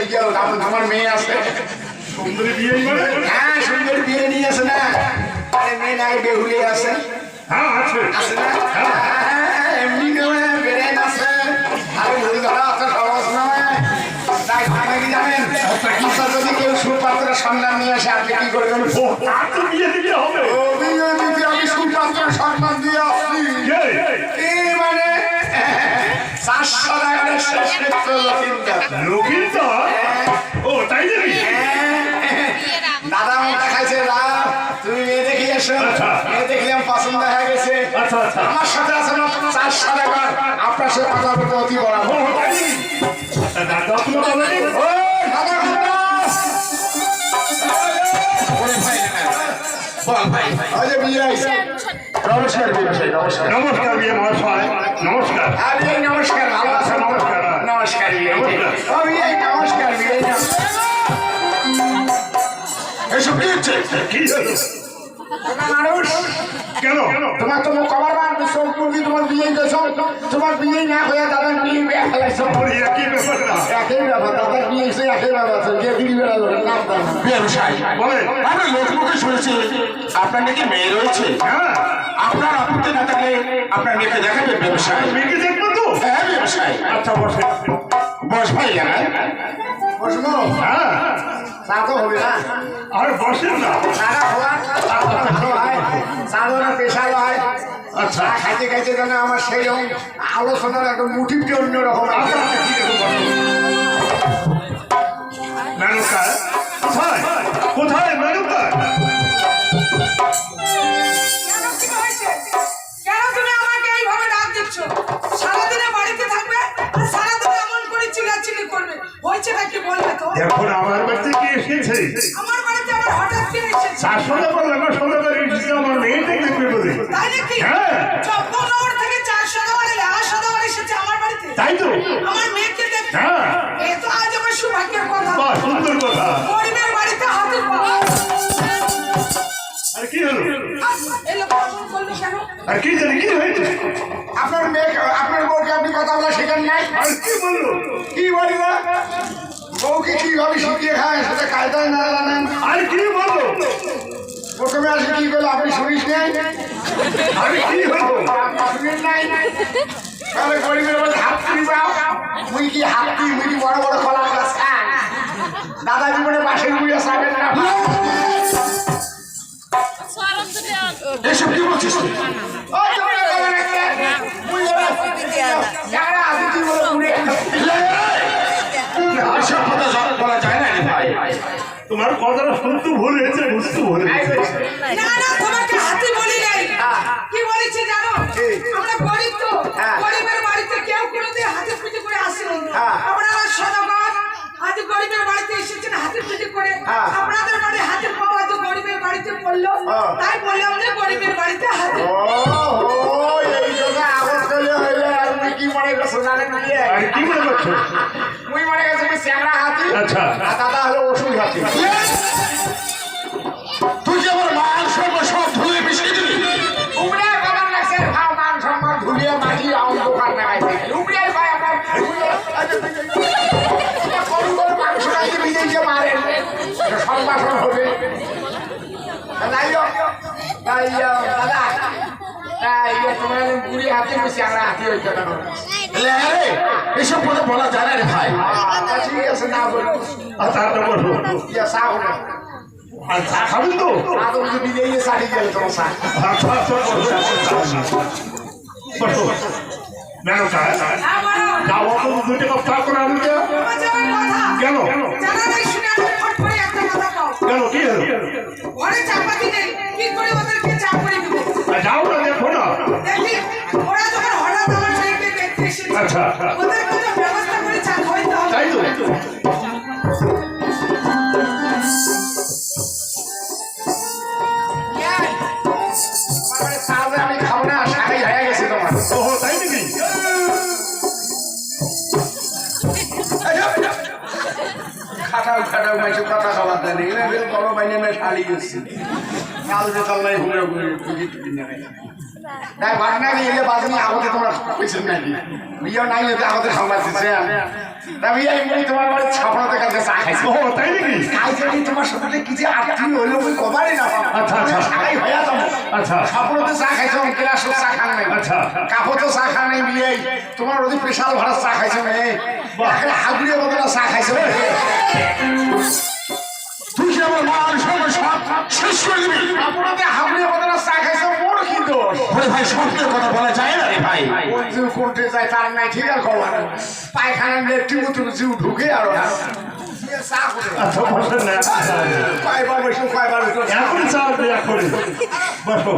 কই গেল আমার মেয়ে আছে সুন্দরী বিয়ে মানে হ্যাঁ সুন্দর বিয়ে নিয়ে আসে না আরে মেয়ে নাই বেহুলি আছে হ্যাঁ আছে আছে না এমনি নয় বেরেন আছে আরে ভুল ধরা অত সহজ নয় তাই ভাঙা কি জানেন আপনার যদি কেউ সুপাত্রের সন্ধান নিয়ে আসে আপনি কি করবেন আর তো বিয়ে দিতে হবে আমি সুপাত্রের সন্ধান দিয়ে আসছি এই মানে 400 টাকার শেষ লকিন্দর ও তাই নাকি দাদা মোটা খাইছে তুমি মেয়ে দেখি এসো মেয়ে দেখলাম পছন্দ হয়ে গেছে আমার সাথে আছে না 400 টাকা আপনার সাথে কথা বলতে অতি বড় দাদা তুমি বলেনি ও দাদা নমস্কার নমস্কার নমস্কার বিয়ে মহাশয় নমস্কার নমস্কার ভালো আছেন নমস্কার নমস্কার নমস্কার এসব কি হচ্ছে কি হলো মানুষ কেন তোমার তো কবার বার সব করবি তোমার বিয়ে গেছো তোমার বিয়ে না হয়ে দাদার বিয়ে বিয়ে ফেলাইছো একই ব্যাপার না একই ব্যাপার দাদার বিয়ে এসে একই ব্যাপার আছে বিয়ে দিদি বেড়া নাম ব্যবসায়ী বলেন আমি লোকমুখে শুনেছি আপনার নাকি মেয়ে রয়েছে হ্যাঁ আপনার আপত্তি না থাকলে আপনার মেয়েকে দেখাবেন ব্যবসায়ী মেয়েকে দেখবো তো হ্যাঁ ব্যবসায়ী আচ্ছা বসে বস ভাই জানাই বসবো হ্যাঁ তা তো হবে না আর বসেন না সারা হওয়ার ভালো হয় সাধারণ পেশা হয় আচ্ছা খাইতে খাইতে যেন আমার সেই রকম আলোচনার একটা মোটিভটি অন্যরকম আছে মেনুকার কোথায় কোথায় মেনুকার কেন তুমি আমাকে এইভাবে ডাক দিচ্ছ? সারাদিনে বাড়িতে থাকবে আর সারাদিন এমন করে চিল্লাচিল্লি করবে। হয়েছেটা কি বলবে তো? এখন আমার বাড়িতে কি এসেছে আমার বাড়িতে আবার হঠাৎ করে এসেছে। শাসনে বললে না শোনা করে এসেছে আমার মেয়েটাকে দেখবে বলে তাই নাকি? হ্যাঁ। 54 থেকে 400 টাকার লাশ দাবার এসেছে আমার বাড়িতে। তাই তো আমার মেয়েকে দেখতে। হ্যাঁ এ তো আজ আমার সৌভাগ্যের কথা। বাহ সুন্দর কথা গরিবের বাড়িতে হাতের পা। আর কি হলো এই লোক এমন করলো কেন? আর কি জানি কি হয়েছে আপনার মেয়ে আপনার বউকে আপনি কথা বলা শেখান নাই আর কি বললো কি বলবো বউকে কিভাবে শিখিয়ে খায় সেটা কায়দায় না জানেন আর কি বললো প্রথমে আসে কি বলে আপনি শুনিস নাই আর কি হলো শুনেন নাই তাহলে গরিবের বলে হাত তুলিবাও মুই কি হাত তুই মুই কি বড় বড় কলা গাছ খান দাদা জীবনে বাসের বুড়িয়া সাবেন না এসব কি বলছিস তুই বলা যায় না ভাই তোমার কথাটা শুনতে ভুল হয়েছে বুঝতে ভুল হয়েছে না না তোমাকে হাতি বলি নাই কি বলেছে জানো আমরা গরিব তো গরিবের বাড়িতে কেউ কোনোদিন হাতে পুজো করে আসেনি আপনারা সদাগর আজ গরিবের বাড়িতে এসেছেন হাতে পুজো করে আপনাদের বাড়ি হাতে পাওয়া আজ গরিবের বাড়িতে পড়লো তাই বললাম যে গরিবের বাড়িতে হাতে এই জন্য আওয়াজ করলে হইলে আর মুই কি মনে করছো জানেন না আর কি মনে করছো মুই মনে করছি মুই চ্যাংড়া হাতি আচ্ছা আর দাদা হলো ওষুধ হাতি তুই যে আমার মান সম্মান সব ধুয়ে মিশিয়ে দিবি উমরে বাবার লাগছে খাও মান সম্মান ধুলিয়ে মাটি আউন দোকান লাগাইছে উমরে ভাই আপনার করু করু মাংস রাইতে ভিজে গিয়ে মারেন সম্ভাষণ হবে তাই দাদা তাই তোমার বুড়ি হাতে বসে আমরা হাতি হইতে পারো এসব কথা বলা যায় না রে ভাই ঠিক আছে না বলবো তারটা বলো ইয়া সাহু না আর চা খাবেন তো আদম যদি দিয়ে সারি গেল তোমার সাথে আচ্ছা আচ্ছা বসো মেনুকা যাও তো 2 কাপ চা করে আনতে কেন জানা নাই শুনে আমি ফট করে একটা কথা কও কেন কি হলো ঘরে চাপাতি নেই কি করে ওদেরকে চা করে দিব যাও না দেখো না দেখি ওরা যখন হঠাৎ আমার মেয়েকে দেখতে এসেছে আচ্ছা ওদের কোনো ব্যবস্থা করে চা খাওয়াইতে হবে তাই তো আমি খাবো না সারাই হয়ে গেছে তোমার ওহো তাই নাকি খাটাও খাটাও মাইছো কথা খাবার দেন এগুলো বের বড় বাইনে মে শালি গেছি কাল যে কাল নাই ঘুরে ঘুরে টুকি টুকি না তাই ঘটনা কি এলে বাজনি আগতে তোমরা কইছেন নাকি বিয়ে নাই হতে আগতে সংবাদ দিচ্ছেন তা বিয়ে এমনি তোমার বাড়ি ছাপড়াতে কাছে চা খাইছে ও তাই নাকি খাইছে কি তোমার সাথে কি যে আত্মীয় হইলো ওই কবারই না আচ্ছা, আচ্ছা। সারাই হইয়া যাবো আচ্ছা। ছাপড়াতে চা খাইছো ক্লাস চা খান নাই আচ্ছা। কাপড় তো চা খান নাই বিয়ে তোমার ওই স্পেশাল ভাড়া চা খাইছো মেয়ে হাগুড়িয়ে বদলা চা খাইছো তুই কি আমার মান সম্মান সব শেষ করে দিবি আপনাদের হাগুড়িয়ে বদলা চা খাইছো মোর কি দোষ ওরে ভাই সত্যি কথা বলা যায় না রে ভাই ওই জিউ করতে যায় তার নাই ঠিক আছে খবর পায়খানা নিয়ে টিমু জিউ ঢুকে আর চা করে আচ্ছা বসেন না কয়বার বসে কয়বার এখনই চা দেয়া করে বসো